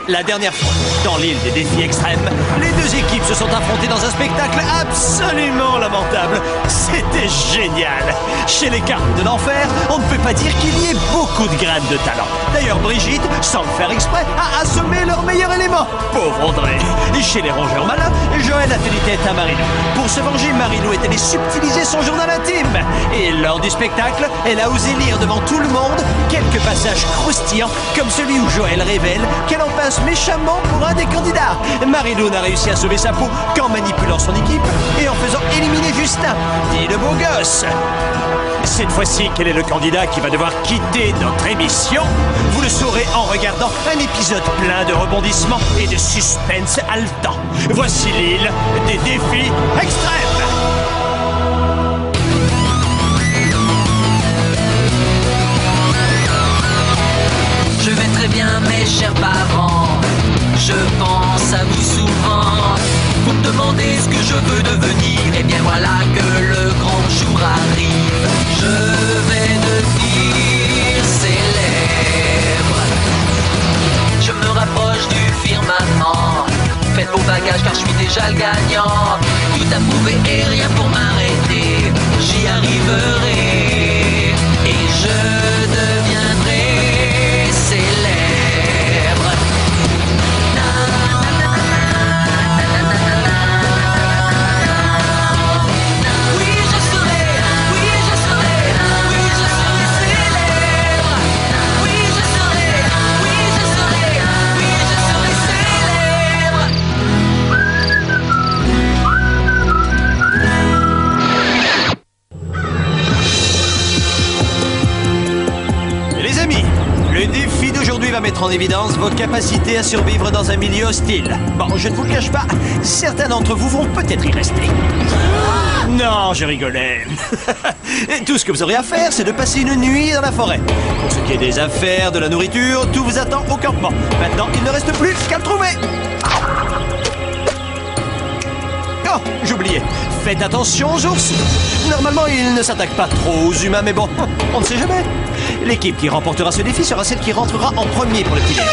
La dernière fois, dans l'île des défis extrêmes, les deux équipes se sont affrontées dans un spectacle absolument lamentable. C'était génial. Chez les Carmes de l'Enfer, on ne peut pas dire qu'il y ait beaucoup de graines de talent. D'ailleurs, Brigitte, sans le faire exprès, a assommé leur meilleur élément. Pauvre Audrey. Et chez les Rongeurs Malins, Joël a tenu tête à Marilou. Pour se venger, Marilou est allée subtiliser son journal intime. Et lors du spectacle, elle a osé lire devant tout le monde quelques passages croustillants, comme celui où Joël révèle qu'elle en pince méchamment pour un des candidats. Marilou n'a réussi à sauver sa peau qu'en manipulant son équipe et en faisant éliminer Justin, dit le beau gosse. Cette fois-ci, quel est le candidat qui va devoir quitter notre émission? Vous le saurez en regardant un épisode plein de rebondissements et de suspense haletant. Voici l'île des défis extrêmes. Je vais très bien mes chers parents, je pense à vous souvent. Vous me demandez ce que je veux devenir, et bien voilà que le grand jour arrive. Je vais devenir célèbre. Je me rapproche du firmament. Faites vos bagages car je suis déjà le gagnant. Tout à prouver et rien pour m'arrêter. J'y arriverai et je deviendrai célèbre. Le défi d'aujourd'hui va mettre en évidence vos capacités à survivre dans un milieu hostile. Bon, je ne vous le cache pas, certains d'entre vous vont peut-être y rester. Non, je rigolais. Tout ce que vous aurez à faire, c'est de passer une nuit dans la forêt. Pour ce qui est des affaires, de la nourriture, tout vous attend au campement. Maintenant, il ne reste plus qu'à le trouver. Oh, j'oubliais. Faites attention aux ours. Normalement, ils ne s'attaquent pas trop aux humains, mais bon, on ne sait jamais. L'équipe qui remportera ce défi sera celle qui rentrera en premier pour le petit-déj.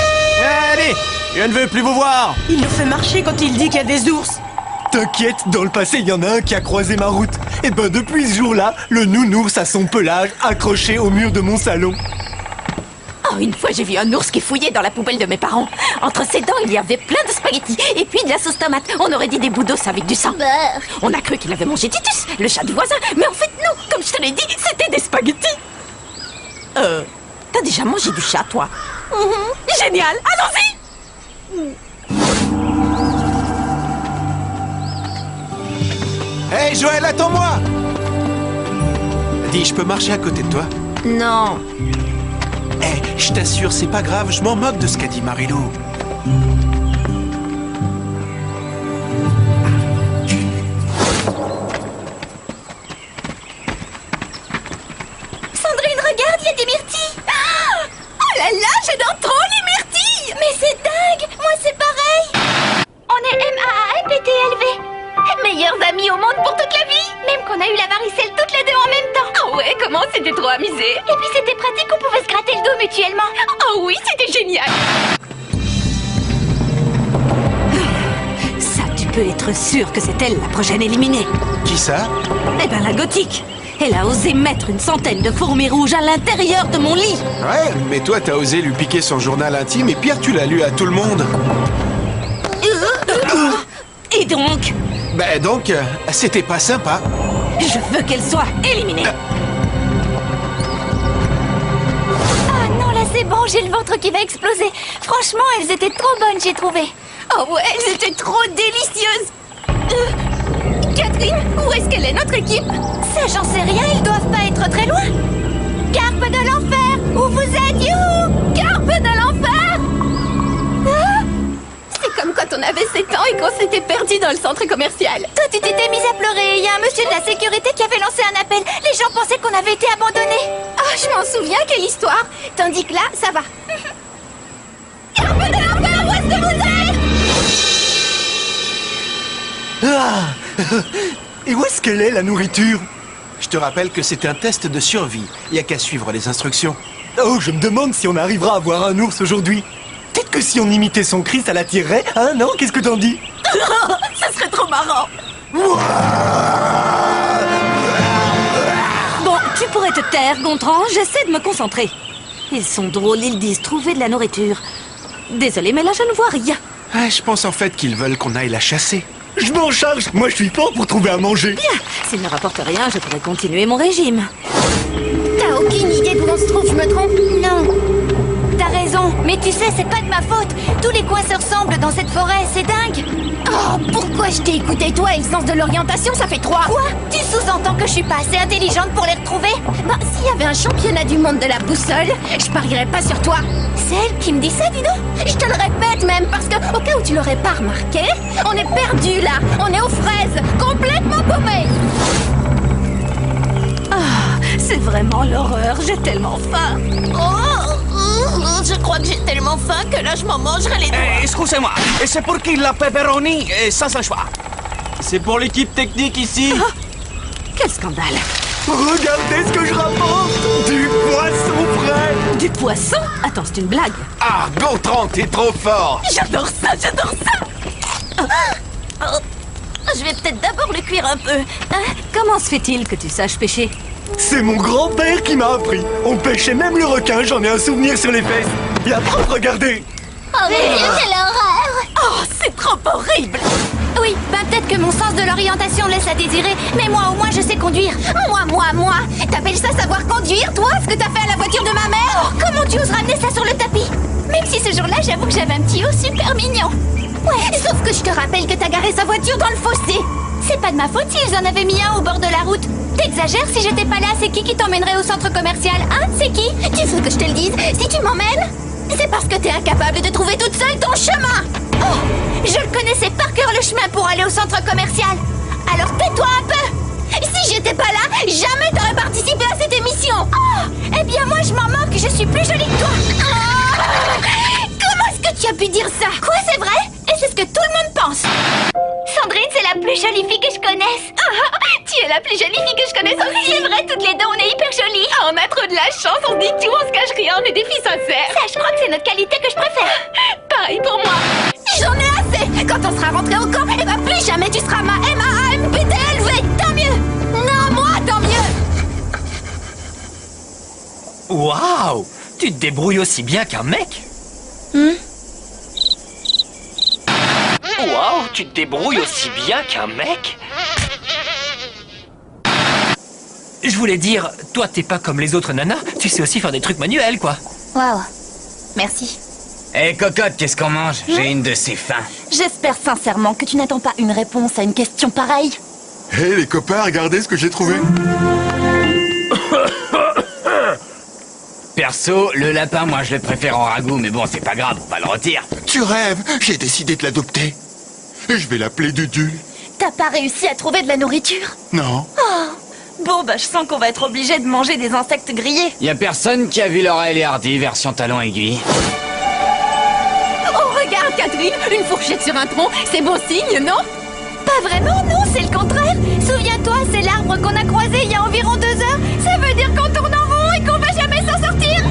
Allez, je ne veux plus vous voir. Il nous fait marcher quand il dit qu'il y a des ours. T'inquiète, dans le passé, il y en a un qui a croisé ma route. Et ben depuis ce jour-là, le nounours a son pelage accroché au mur de mon salon. Oh, une fois, j'ai vu un ours qui fouillait dans la poubelle de mes parents. Entre ses dents, il y avait plein de spaghettis et puis de la sauce tomate. On aurait dit des bouts d'os avec du sang. On a cru qu'il avait mangé Titus, le chat du voisin. Mais en fait, non. Comme je te l'ai dit, c'était des spaghettis. T'as déjà mangé du chat, toi? Génial, allons-y. Hey Joël, attends-moi! Dis, je peux marcher à côté de toi? Non. Hey, je t'assure, c'est pas grave, je m'en moque de ce qu'a dit Marilou. Sandrine, regarde, il y a des myrtilles. Oh là là, j'adore trop les myrtilles. Mais c'est dingue, moi c'est pareil. On est MAAMPTLV. Meilleurs amis au monde pour toute la vie. Même qu'on a eu la varicelle toutes les deux en même temps. Ah ouais, comment c'était trop amusé. Et puis c'était pratique, on pouvait se gratter le dos mutuellement. Oh oui, c'était génial. Ça, tu peux être sûr que c'est elle la prochaine éliminée. Qui ça? Eh ben la gothique. Elle a osé mettre une centaine de fourmis rouges à l'intérieur de mon lit. Ouais, mais toi t'as osé lui piquer son journal intime et pire tu l'as lu à tout le monde. Et donc? Ben donc, c'était pas sympa. Je veux qu'elle soit éliminée. Ah non, là c'est bon, j'ai le ventre qui va exploser. Franchement, elles étaient trop bonnes, j'ai trouvé. Oh ouais, elles étaient trop délicieuses. Catherine, où est-ce qu'elle est, notre équipe? Ça, j'en sais rien, ils doivent pas être très loin. Carpe de l'enfer, où vous êtes, youhou? Carpe de l'enfer. C'est comme quand on avait 7 ans et qu'on s'était perdu dans le centre commercial. Toi, tu t'étais mise à pleurer. Il y a un monsieur de la sécurité qui avait lancé un appel. Les gens pensaient qu'on avait été abandonnés. Oh, je m'en souviens, quelle histoire. Tandis que là, ça va. Carpe de l'enfer, où est-ce que vous êtes? Ah. Et où est-ce qu'elle est, la nourriture? Je te rappelle que c'est un test de survie. Il y a qu'à suivre les instructions. Oh, je me demande si on arrivera à voir un ours aujourd'hui. T'es de que si on imitait son cri, ça l'attirerait? Hein, non? Qu'est-ce que t'en dis? Ça serait trop marrant. Bon, tu pourrais te taire, Gontran. J'essaie de me concentrer. Ils sont drôles, ils disent trouver de la nourriture. Désolé, mais là, je ne vois rien. Ah, je pense en fait qu'ils veulent qu'on aille la chasser. Je m'en charge. Moi, je suis fort pour trouver à manger. Bien, s'il ne rapporte rien, je pourrais continuer mon régime. T'as aucune idée d'où on se trouve, je me trompe? Non. T'as raison, mais tu sais, c'est pas de ma faute. Tous les coins se ressemblent dans cette forêt, c'est dingue. Oh, pourquoi je t'ai écouté, toi, et le sens de l'orientation, ça fait 3. Quoi? Tu sous-entends que je suis pas assez intelligente pour les retrouver? Bah, s'il y avait un championnat du monde de la boussole, je parierais pas sur toi. C'est elle qui me dit ça, dis donc. Je te le répète même, parce que, au cas où tu l'aurais pas remarqué, on est perdus là, on est aux fraises, complètement paumés. Ah, c'est vraiment l'horreur, j'ai tellement faim. Je crois que j'ai tellement faim que là, je m'en mangerai les doigts. Excusez-moi, et c'est pour qui la pepperoni et sans choix? C'est pour l'équipe technique ici. Ah, quel scandale. Regardez ce que je rapporte. Du poisson frais. Du poisson? Attends, c'est une blague. Ah, Gontran, t'es trop fort. J'adore ça, j'adore ça. Je vais peut-être d'abord le cuire un peu. Hein? Comment se fait-il que tu saches pêcher? C'est mon grand-père qui m'a appris. On pêchait même le requin, j'en ai un souvenir sur les fesses. Et après, regardez. Oh mon Dieu, quelle horreur! Oh, c'est trop horrible. Oui, bah peut-être que mon sens de l'orientation laisse à désirer, mais moi au moins je sais conduire. Moi. T'appelles ça savoir conduire, toi, ce que t'as fait à la voiture de ma mère? Oh, comment tu oses ramener ça sur le tapis? Même si ce jour-là, j'avoue que j'avais un petit haut super mignon. Ouais, sauf que je te rappelle que t'as garé sa voiture dans le fossé. C'est pas de ma faute s'ils en avaient mis un au bord de la route. T'exagères, si j'étais pas là, c'est qui t'emmènerait au centre commercial? Hein, c'est qui? Tu veux que je te le dise? Si tu m'emmènes, c'est parce que t'es incapable de trouver toute seule ton chemin. Oh, je le connaissais par cœur le chemin pour aller au centre commercial. Alors tais-toi un peu. Si j'étais pas là, jamais t'aurais participé à cette émission. Oh, eh bien moi je m'en moque, je suis plus jolie que toi. Ah, comment est-ce que tu as pu dire ça? Quoi, c'est vrai? Et c'est ce que tout le monde pense. Sandrine, c'est la plus jolie fille que je connaisse. Tu es la plus jolie fille que je connaisse aussi. C'est vrai, toutes les deux, on est hyper jolies. On a trop de la chance, on se dit tout, on se cache rien, on est des filles sincères. Ça, je crois que c'est notre qualité que je préfère. Pareil pour moi. J'en ai assez. Quand on sera rentré au camp, eh ben plus jamais tu seras ma MAAMPTLV. Tant mieux. Non, moi, tant mieux. Waouh! Tu te débrouilles aussi bien qu'un mec? Waouh! Tu te débrouilles aussi bien qu'un mec? Je voulais dire, toi t'es pas comme les autres nanas, tu sais aussi faire des trucs manuels, quoi. Waouh. Merci. Hé cocotte, qu'est-ce qu'on mange? J'ai une de ces faim. J'espère sincèrement que tu n'attends pas une réponse à une question pareille. Hé les copains, regardez ce que j'ai trouvé. Perso, le lapin, moi je le préfère en ragoût, mais bon, c'est pas grave, on va le rôtir. Tu rêves, j'ai décidé de l'adopter. Et je vais l'appeler Dudule. T'as pas réussi à trouver de la nourriture? Non. Bon, bah je sens qu'on va être obligé de manger des insectes grillés. Y a personne qui a vu Laurel et Hardy version talon aiguille. Oh, regarde, Catherine, une fourchette sur un tronc, c'est bon signe, non? Pas vraiment, non, c'est le contraire. Souviens-toi, c'est l'arbre qu'on a croisé il y a environ 2 heures. Ça veut dire qu'on tourne en rond et qu'on va jamais s'en sortir.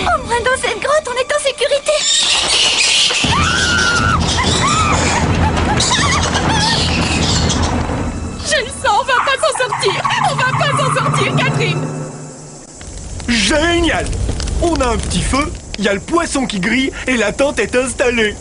Au moins dans cette grotte, on est en sécurité. Je le sens, on va pas s'en sortir. On va pas s'en sortir, Catherine. Génial. On a un petit feu, il y a le poisson qui grille et la tente est installée.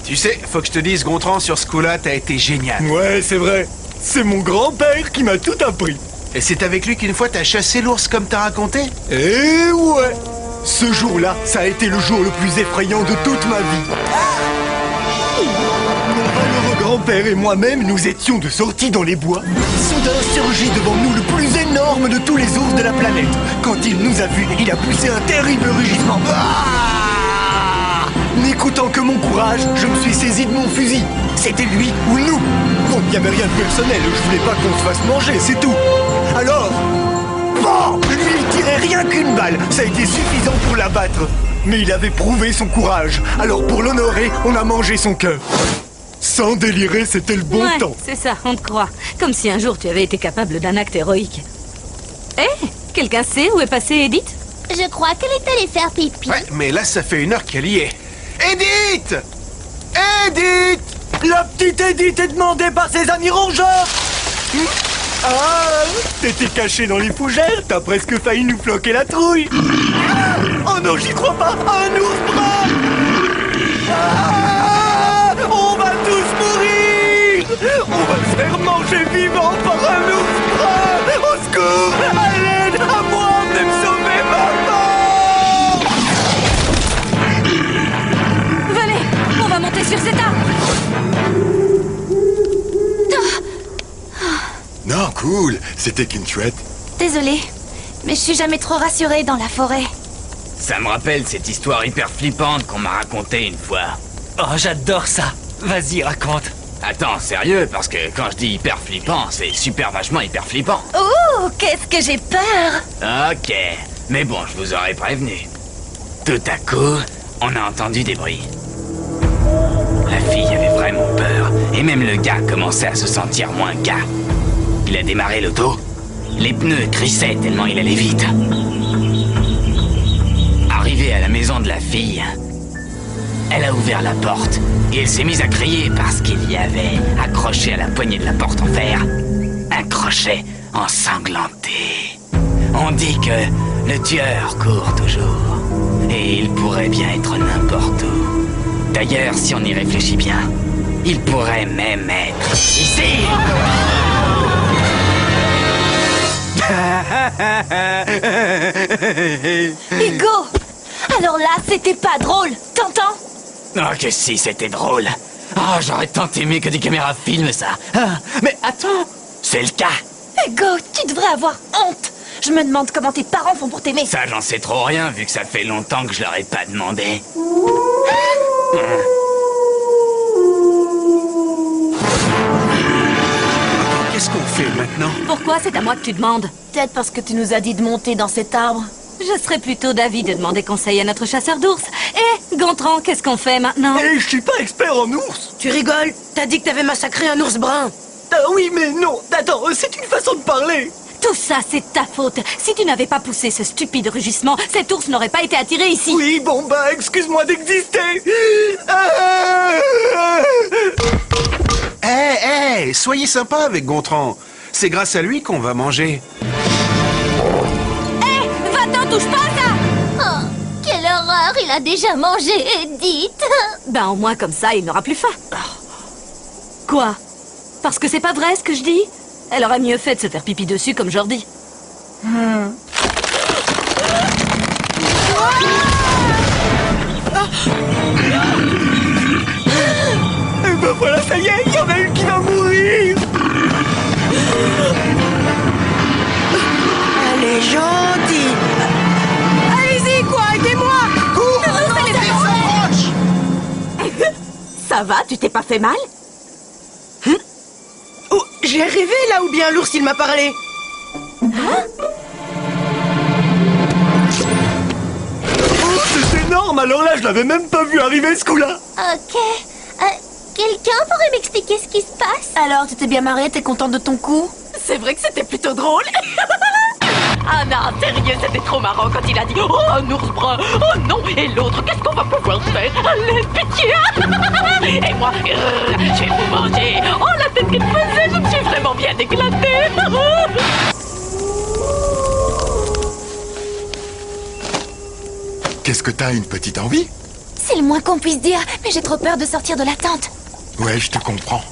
Tu sais, faut que je te dise, Gontran, sur ce coup-là, t'as été génial. Ouais, c'est vrai. C'est mon grand-père qui m'a tout appris. Et c'est avec lui qu'une fois t'as chassé l'ours comme t'as raconté? Eh ouais. Ce jour-là, ça a été le jour le plus effrayant de toute ma vie. Mon malheureux grand-père et moi-même, nous étions de sortie dans les bois. Soudain surgit devant nous le plus énorme de tous les ours de la planète. Quand il nous a vus, il a poussé un terrible rugissement. N'écoutant que mon courage, je me suis saisi de mon fusil. C'était lui ou nous. Bon, il n'y avait rien de personnel, je voulais pas qu'on se fasse manger, c'est tout. Alors, bon, lui il tirait rien qu'une balle. Ça a été suffisant pour l'abattre. Mais il avait prouvé son courage. Alors pour l'honorer, on a mangé son cœur. Sans délirer, c'était le bon temps. C'est ça, on te croit. Comme si un jour tu avais été capable d'un acte héroïque. Hé, quelqu'un sait où est passée Edith? Je crois qu'elle est allée faire pipi. Ouais, mais là, ça fait 1 heure qu'elle y est. Edith! Edith! La petite Edith est demandée par ses amis rongeurs. Ah, t'étais caché dans les fougères, t'as presque failli nous floquer la trouille. Oh non, j'y crois pas. Un ours brun. Ah, on va tous mourir. On va se faire manger vivant par un ours brun. Au secours, à l'aide, à moi, venez me sauver, maman. Venez, on va monter sur cet arbre. Non, cool. C'était qu'une chouette. Désolée, mais je suis jamais trop rassurée dans la forêt. Ça me rappelle cette histoire hyper flippante qu'on m'a racontée une fois. Oh, j'adore ça. Vas-y, raconte. Attends, sérieux, parce que quand je dis hyper flippant, c'est super vachement hyper flippant. Ouh, qu'est-ce que j'ai peur! Ok, mais bon, je vous aurais prévenu. Tout à coup, on a entendu des bruits. La fille avait vraiment peur, et même le gars commençait à se sentir moins gars. Il a démarré l'auto, les pneus crissaient tellement il allait vite. Arrivé à la maison de la fille, elle a ouvert la porte et elle s'est mise à crier parce qu'il y avait, accroché à la poignée de la porte en fer, un crochet ensanglanté. On dit que le tueur court toujours et il pourrait bien être n'importe où. D'ailleurs, si on y réfléchit bien, il pourrait même être ici. Hugo! Alors là, c'était pas drôle, t'entends? Oh que si, c'était drôle. Oh, j'aurais tant aimé que des caméras filment ça. Ah, mais attends, c'est le cas. Hugo, tu devrais avoir honte! Je me demande comment tes parents font pour t'aimer. Ça, j'en sais trop rien, vu que ça fait longtemps que je leur ai pas demandé. Qu'est-ce qu'on fait maintenant? Pourquoi c'est à moi que tu demandes? Peut-être parce que tu nous as dit de monter dans cet arbre. Je serais plutôt d'avis de demander conseil à notre chasseur d'ours. Eh, Gontran, qu'est-ce qu'on fait maintenant? Et je suis pas expert en ours. Tu rigoles? T'as dit que t'avais massacré un ours brun. Ah oui, mais non. Attends, c'est une façon de parler. Tout ça, c'est ta faute. Si tu n'avais pas poussé ce stupide rugissement, cet ours n'aurait pas été attiré ici. Oui, bon bah, excuse-moi d'exister. Hé, soyez sympa avec Gontran. C'est grâce à lui qu'on va manger. Hé, va-t'en, touche pas à ça! Oh, quelle horreur, il a déjà mangé, Edith. Ben, au moins, comme ça, il n'aura plus faim. Quoi? Parce que c'est pas vrai ce que je dis? Elle aurait mieux fait de se faire pipi dessus comme Jordi. Et ben voilà, ça y est, il y en a une qui va mourir. Elle est gentille. Allez-y, quoi, aidez-moi. Ça va, tu t'es pas fait mal? Oh, j'ai rêvé là ou bien l'ours il m'a parlé. Oh, c'est énorme. Alors là, je l'avais même pas vu arriver ce coup-là. Ok. Quelqu'un pourrait m'expliquer ce qui se passe? Alors, tu t'es bien marré, t'es contente de ton coup? C'est vrai que c'était plutôt drôle. Ah non, sérieux, c'était trop marrant quand il a dit « Oh, un ours brun! Oh non! Et l'autre, qu'est-ce qu'on va pouvoir faire? Allez, pitié! » Et moi, je vais vous manger! Oh, la tête qu'il faisait, je me suis vraiment bien éclatée! Qu'est-ce que t'as, une petite envie? C'est le moins qu'on puisse dire, mais j'ai trop peur de sortir de la tente. Ouais, je te comprends.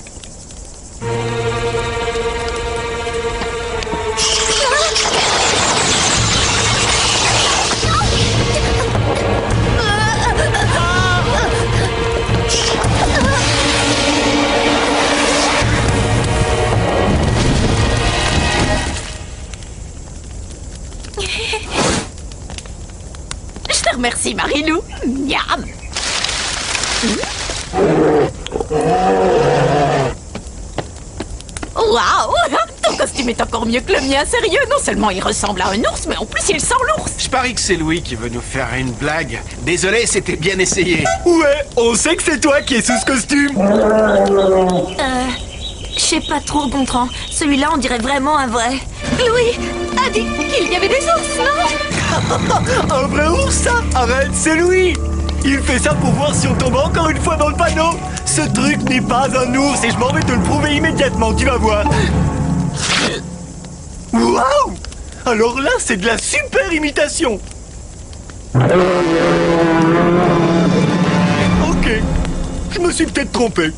Je te remercie, Marilou. Miam. Waouh! Ton costume est encore mieux que le mien, sérieux. Non seulement il ressemble à un ours, mais en plus il sent l'ours. Je parie que c'est Louis qui veut nous faire une blague. Désolé, c'était bien essayé. Ouais, on sait que c'est toi qui es sous ce costume. Je sais pas trop, Gontran. Celui-là, on dirait vraiment un vrai. Louis, à dit qu'il y avait des ours, non? Un vrai ours, ça? Arrête, c'est Louis. Il fait ça pour voir si on tombe encore une fois dans le panneau. Ce truc n'est pas un ours et je m'en vais te le prouver immédiatement, tu vas voir. Waouh! Alors là, c'est de la super imitation. Ok, je me suis peut-être trompé.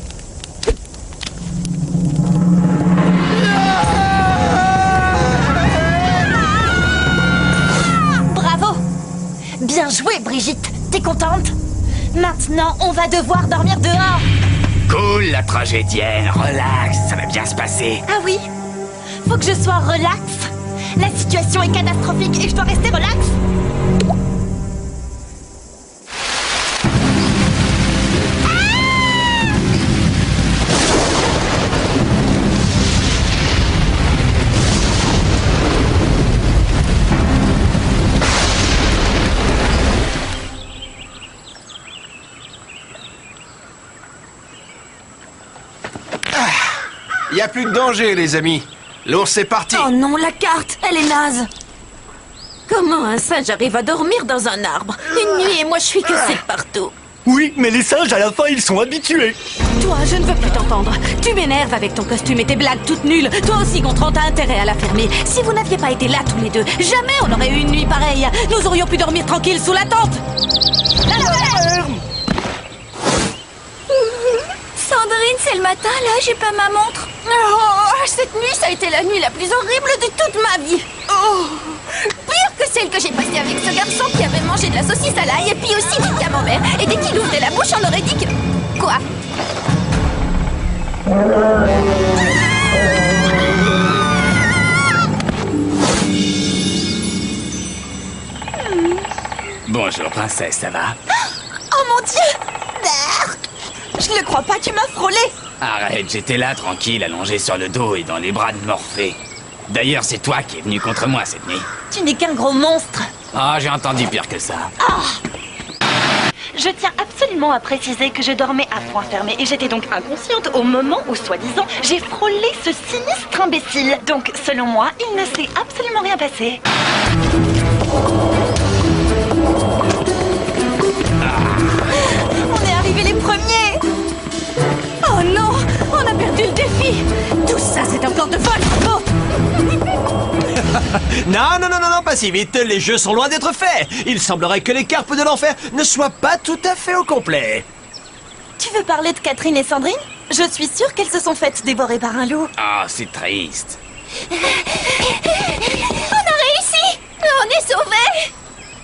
Bravo! Bien joué, Brigitte. T'es contente? Maintenant, on va devoir dormir dehors. Cool, la tragédienne, relax, ça va bien se passer. Ah oui? Faut que je sois relax. La situation est catastrophique et je dois rester relax. Y a plus de danger, les amis. L'ours est parti. Oh non, la carte, elle est naze. Comment un singe arrive à dormir dans un arbre une nuit et moi je suis cassée de partout? Oui, mais les singes, à la fin, ils sont habitués. Toi, je ne veux plus t'entendre. Tu m'énerves avec ton costume et tes blagues toutes nulles. Toi aussi, Gontran, t'as intérêt à la fermer. Si vous n'aviez pas été là tous les deux, jamais on aurait eu une nuit pareille. Nous aurions pu dormir tranquille sous la tente. Sandrine, c'est le matin, là, j'ai pas ma montre. Oh, cette nuit, ça a été la nuit la plus horrible de toute ma vie. Oh, pire que celle que j'ai passée avec ce garçon qui avait mangé de la saucisse à l'ail et puis aussi du camembert. Et dès qu'il ouvrait la bouche, on aurait dit que... Quoi? Bonjour, princesse, ça va? Oh mon Dieu! Je ne le crois pas, tu m'as frôlé. Arrête, j'étais là, tranquille, allongé sur le dos et dans les bras de Morphée. D'ailleurs, c'est toi qui es venu contre moi cette nuit. Tu n'es qu'un gros monstre. Ah, j'ai entendu pire que ça. Je tiens absolument à préciser que je dormais à point fermé et j'étais donc inconsciente au moment où, soi-disant, j'ai frôlé ce sinistre imbécile. Donc, selon moi, il ne s'est absolument rien passé. On est arrivés les premiers. Oh non, on a perdu le défi. Tout ça, c'est encore de votre faute. Non, pas si vite. Les jeux sont loin d'être faits. Il semblerait que les carpes de l'enfer ne soient pas tout à fait au complet. Tu veux parler de Catherine et Sandrine? Je suis sûre qu'elles se sont faites dévorer par un loup. Ah, c'est triste. On a réussi. On est sauvés.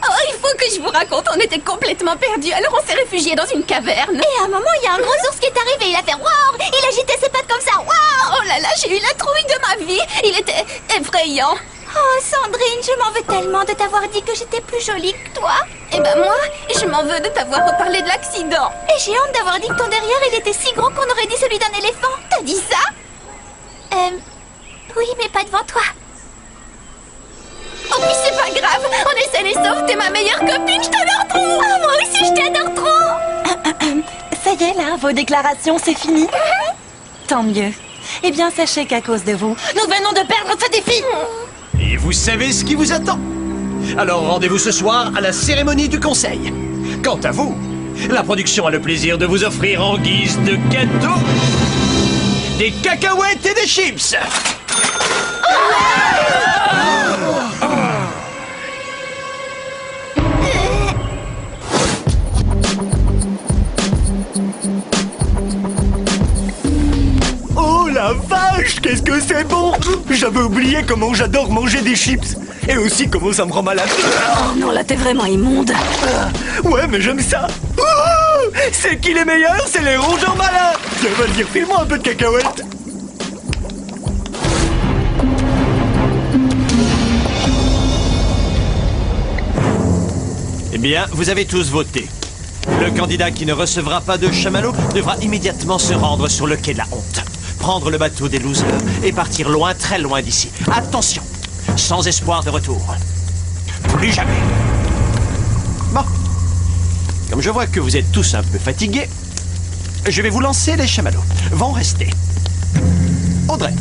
Oh, il faut que je vous raconte, on était complètement perdus, alors on s'est réfugiés dans une caverne. Et à un moment, il y a un gros ours qui est arrivé, il a fait waouh, il agitait ses pattes comme ça, waouh. Oh là là, j'ai eu la trouille de ma vie, il était effrayant. Oh Sandrine, je m'en veux tellement de t'avoir dit que j'étais plus jolie que toi. Eh ben moi, je m'en veux de t'avoir reparlé de l'accident. Et j'ai honte d'avoir dit que ton derrière, il était si gros qu'on aurait dit celui d'un éléphant. T'as dit ça? Oui, mais pas devant toi. Oh, mais c'est pas grave, on est sains et saufs, t'es ma meilleure copine, je t'adore trop. Oh, moi aussi, je t'adore trop. Ça y est, là, vos déclarations, c'est fini. Tant mieux. Eh bien, sachez qu'à cause de vous, nous venons de perdre ce défi. Et vous savez ce qui vous attend. Alors rendez-vous ce soir à la cérémonie du conseil. Quant à vous, la production a le plaisir de vous offrir en guise de cadeau des cacahuètes et des chips. Oh la vache, qu'est-ce que c'est bon! J'avais oublié comment j'adore manger des chips. Et aussi comment ça me rend malade. Oh non, là t'es vraiment immonde. Ouais, mais j'aime ça. C'est qui les meilleurs? C'est les rongeurs malins. Tiens, vas-y, file-moi un peu de cacahuètes. Eh bien, vous avez tous voté. Le candidat qui ne recevra pas de chamallow devra immédiatement se rendre sur le quai de la honte, prendre le bateau des losers et partir loin, très loin d'ici. Attention, sans espoir de retour. Plus jamais. Bon, comme je vois que vous êtes tous un peu fatigués, je vais vous lancer les chamallows. Vont rester Audrey,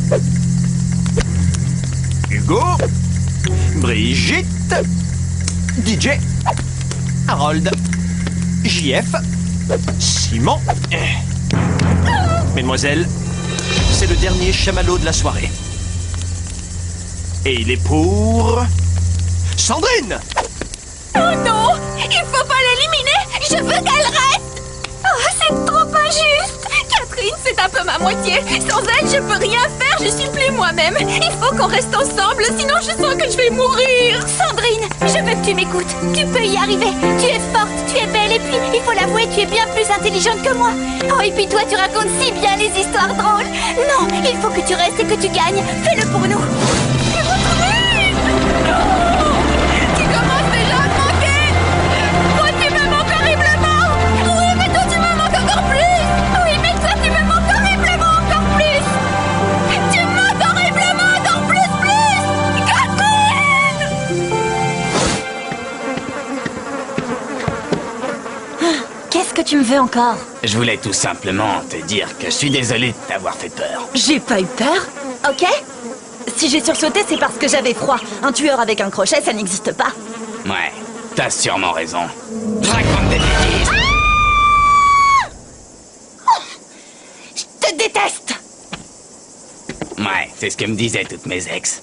Hugo, Brigitte, DJ, Harold, JF, Simon. Mesdemoiselles, c'est le dernier chamallow de la soirée. Et il est pour... Sandrine! Oh non! Il faut pas l'éliminer! Je veux qu'elle reste! Oh, c'est trop injuste! Catherine, c'est un peu ma moitié. Sans elle, je peux rien faire, je suis plus moi-même. Il faut qu'on reste ensemble, sinon je sens que je vais mourir. Sandrine, je veux que tu m'écoutes. Tu peux y arriver. Tu es forte, tu es belle et puis, il faut l'avouer, tu es bien plus intelligente que moi. Oh, et puis toi, tu racontes si bien les histoires drôles. Non, il faut que tu restes et que tu gagnes. Fais-le pour nous. Tu commences déjà à me manquer! Toi, tu me manques horriblement! Oui, mais toi, tu me manques encore plus! Oui, mais toi, tu me manques horriblement encore plus! Tu me manques horriblement encore plus! Catherine! Qu'est-ce que tu me veux encore? Je voulais tout simplement te dire que je suis désolé de t'avoir fait peur. J'ai pas eu peur, ok? Si j'ai sursauté, c'est parce que j'avais froid. Un tueur avec un crochet, ça n'existe pas. Ouais, t'as sûrement raison. Je raconte des bêtises. Je te déteste. Ouais, c'est ce que me disaient toutes mes ex.